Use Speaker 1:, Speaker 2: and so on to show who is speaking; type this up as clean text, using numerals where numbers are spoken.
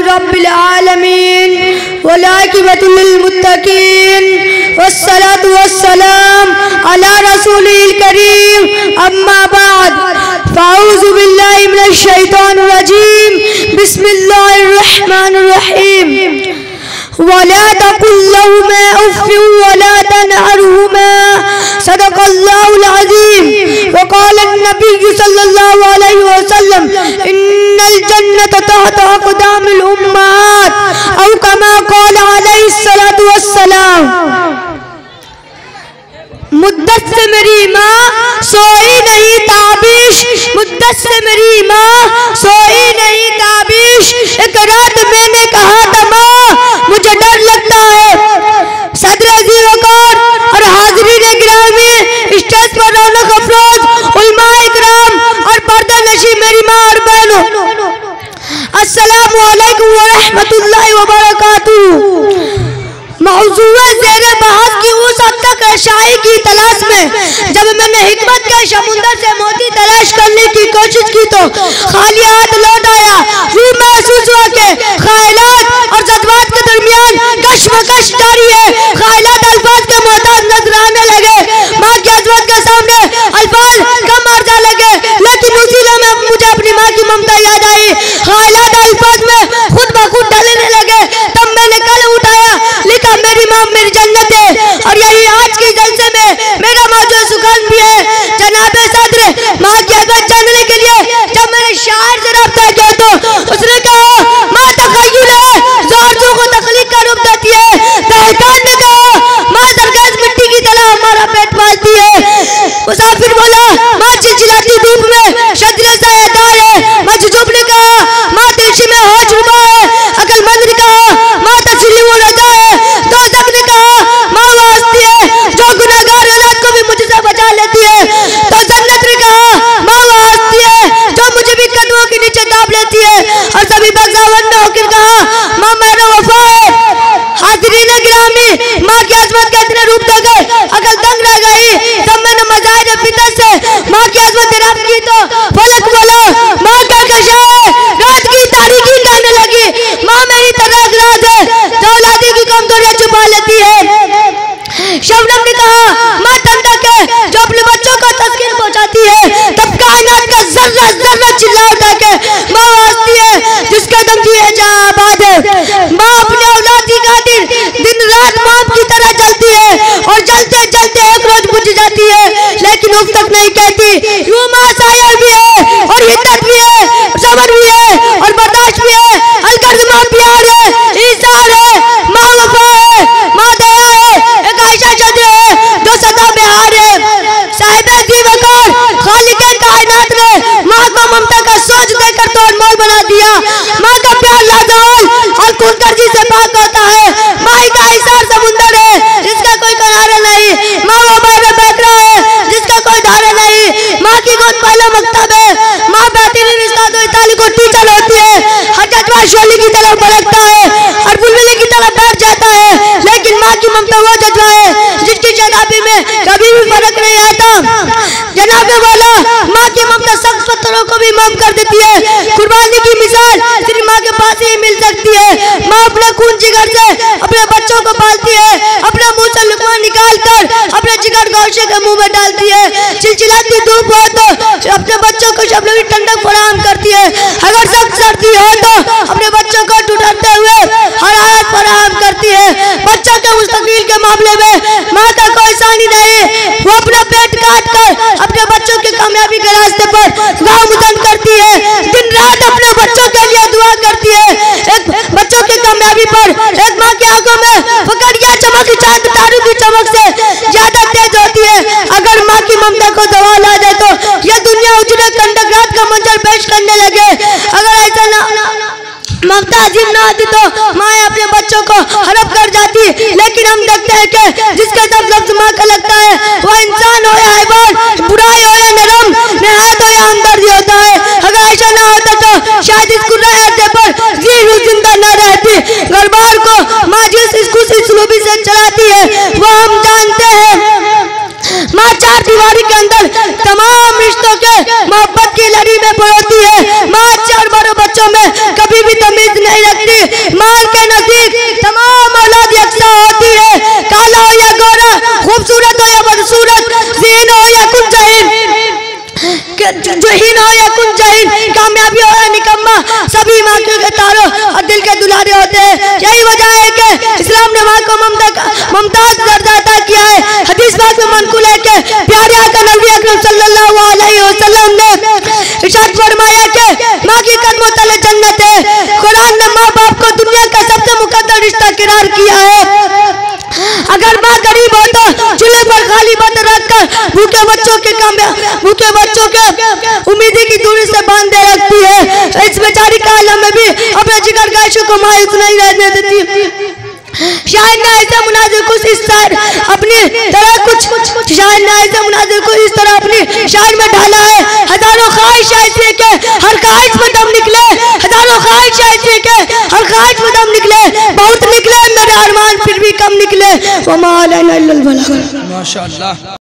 Speaker 1: रब्बिल आलमीन वल आक़िबतु लिल मुत्तक़ीन वस्सलातु वस्सलाम अला रसूलिल करीम अम्मा बाद फ़अऊज़ु बिल्लाहि मिनश शैतानिर रजीम बिस्मिल्लाहिर रहमानिर रहीम वला तक़ुल लहुमा उफ़्फ़िन वला तनहरहुमा सदक़ल्लाहुल अज़ीम वक़ाल नबी सल्लल्लाहु अलैहि वसल्लम इन्नल जन्नत तहत अक़दामिल उम्महात औ कमा क़ाल अलैहि सलातु वस्सलाम। मुद्दत से मेरी माँ सोई नहीं ताबिश, मुद्दत से मेरी माँ सोई नहीं ताबिश। एक रात मैंने कहा था माँ मुझे डर लगता है। सदर अज़ीज़ वक़ार और हाज़रीन गिरामी, स्टेज पर रौनक अफरोज, उलमा इकराम और पर्दा नशी मेरी माँ और बहनों, अस्सलामु अलैकुम व रहमतुल्लाहि व बरकातुहू। मौज़ूए ज़ेरे बहस की उस हद तक शाही की तलाश में जब मैंने हिकमत के समुंदर से मोती तलाश करने की कोशिश की तो खाली हाथ लौट आया। यूं महसूस हुआ कि ख्यालात और जज्बात के दरमियान कशमकश जारी है। ख्यालात अल्फाज के मोहताज नजर आने लगे। माँ की अज़मत के सामने अल्फाज कम अर्जा लगे, लेकिन उसी लम्हे मुझे अपनी माँ की ममता याद आई। ख्यालात अल्फाज में खुद ब खुद ढलने लगे। तब मैंने कलम उठाया, लिखा मेरी माँ मेरी जन्नत है। और यही आज के जलसे में मेरा मौजूद सुखान भी है। जनाबे सदर माँ की अदब जानने के लिए जब मैंने शायर से रब्ता किया तो उसने कहा माँ तख़य्युल है जो आरज़ू को तख्लीक का रूप देती है। दहकान ने कहा माँ सरगर्ज मिट्टी की तरह हमारा पेट पालती है। मुसाफिर बोला माँ चिलचिलाती धूप में शजरे सायादार है। मजजूब ने कहा माँ तिरछी में होश रुबा है। अक्लमंद ने कहा माँ तस्लीम व रज़ा है। दोज़ख ने कहा माँ वो हस्ती है जो गुनहगार औलाद को भी मुझसे बचा लेती है। तो जन्नत ने कहा माँ वो हस्ती है जो मुझे भी कदमों के नीचे दाब लेती है। और सभी बग़ावत ने होकर कहा माँ मेरा वफा है। हाज़रीन गिरामी, माँ की अज़मत के इतने रूप दे गए अकल दंग रह गई। तब मैंने मज़ाहिर फितर से माँ की अज़मत दरियाफ्त की तो फलक बोला माँ का कशा है। रात की तारीकी कहने लगी माँ मेरी तरह राज है जो औलादी की कमजोरियां छुपा लेती है। शबनम ने कहा माँ ठंडक है जो अपने बच्चों को तस्कीन पहुंचाती है। तब कायनात का जर्रा जर्रा चिल्ला उठा के माँ हस्ती है जिसके दम की है जहाँ आबाद है। माँ अपने औलाद की खातिर दिन रात मॉम की तरह जलती है और जलते जलते एक रोज बुझ जाती है, लेकिन उस तक नहीं कहती। यूं माँ शायर भी है और हिद्दत भी है, सब्र भी है और बर्दाश्त भी है। अलकर्ज माँ प्यार है, ईज़ार है, माँ वफा है, माँ दया है, एक आयशा चंद्र है जो सदा बेहार है। साहिब ज़ी वक़ार खालिक़े कायनात ने माँ को ममता का सोच देकर तो अनमोल बना दिया। माँ का प्यार लाजवाल और खूनगर्जी से पाक होता है। माँ का इशार समुंदर है जिसका कोई किनारा नहीं। माँ वो बाबे बैठा है जिसका कोई धारा नहीं। माँ की गोद पहला मकतब है। माँ बेहतरीन रिश्ता तो इताली को टीचर होती है। हर जज्बा शोली की तरफ भड़कता है और बुलबुली की तरफ बैठ जाता है, लेकिन माँ की ममता वो जज्बा है जिसकी जनाबी में कभी भी फर्क नहीं आता। जनाबे बोला माँ की ममता सख्त पत्थरों को भी माफ कर देती है। कुर्बानी की मिसाल सिर्फ माँ के पास ही मिल सकती है। माँ अपने खून जिगर से अपने बच्चों को पालती है। अपने मुंह से लुकमा निकाल कर अपने जिगर गौशे के मुंह में डालती है। चिलचिलाती धूप हो तो अपने बच्चों को शबनमी ठंडक फराहम करती है। अगर सख्त सर्दी हो तो अपने बच्चों को ठुठरते हुए हरारत फराहम करती है। बच्चों के मुस्तकबिल के मामले में माँ का कोई सानी नहीं। वो अपना पेट काट कर अपने बच्चों की कामयाबी के रास्ते पर गाँव मुदन करती है। दिन रात अपने बच्चों के लिए दुआ करती है। एक बच्चों की कामयाबी पर एक माँ की आंखों में फकरिया चमक चांद तारों की चमक से ज्यादा तेज होती है। अगर माँ की ममता को दवाल आ जाए तो यह दुनिया उजड़े कंडक रात का मंजर पेश करने लगे। अगर ऐसा ना ममता अजीब ना होती तो माँ अपने बच्चों को हड़प कर जाती। लेकिन हम देखते हैं कि जिसके सब लफ्ज माँ का लगता है वह इंसान हो या हैवान, बुराई हो या नरम, निहायत हो या हमदर्दी होता है। अगर ऐसा ना होता तो शायद इस कुर्राए अड्डे पर रूह जिंदा न रहती। घर बार को माँ जिस खुशी सलूबी से चलाती है वो हम जानते हैं। माँ चार दीवारी के अंदर तमाम रिश्तों के मोहब्बत की लड़ी में परोती है। माँ चार बड़ों बच्चों में कभी भी तमीज नहीं रखती। होती, मान के नजदीक तमाम औलाद यकसा होती है। काला हो या गोरा, खूबसूरत हो या बदसूरत, ज़हीन हो या कुंजहीन, जहीन हो या कुंजहीन, कामयाबी हो या निकम्मा, सभी माँ के तारों और दिल के दुलारे होते हैं। यही वजह है कि इस्लाम ने माँ को मुमताज दर्जा अता किया है। हदीस पाक में मनकुल है कि प्यारे आका नबी अकरम सल्लल्लाहु अलैहि वसल्लम ने इरशाद फरमाया कि माँ की कदमों तले जन्नत है। कुरान ने माँ बाप को दुनिया का सबसे मुकद्दर रिश्ता करार किया है। अगर माँ गरीब हो तो चूल्हे पर खाली बर्तन रखकर भूखे बच्चों के उम्मीदी की दूरी से बांधे रखती है। इस बेचारी का आलम में भी अपने जिगर का इश्क को मायूस नहीं रहने देती। शायद ना ऐसे मुनाजिर कुछ इस तरह अपनी तरह कुछ शायद ना ऐसे मुनाजिर को इस तरह अपनी शायर में ढाला है। हजारों ख्वाहिश ऐसी के हर ख्वाहिश में दम निकले, हजारों ख्वाहिश ऐसी के हर ख्वाहिश में दम निकले, बहुत निकले मेरे अरमान फिर भी कम निकले। वमा अलैना इल्लल बलाग। माशाअल्लाह।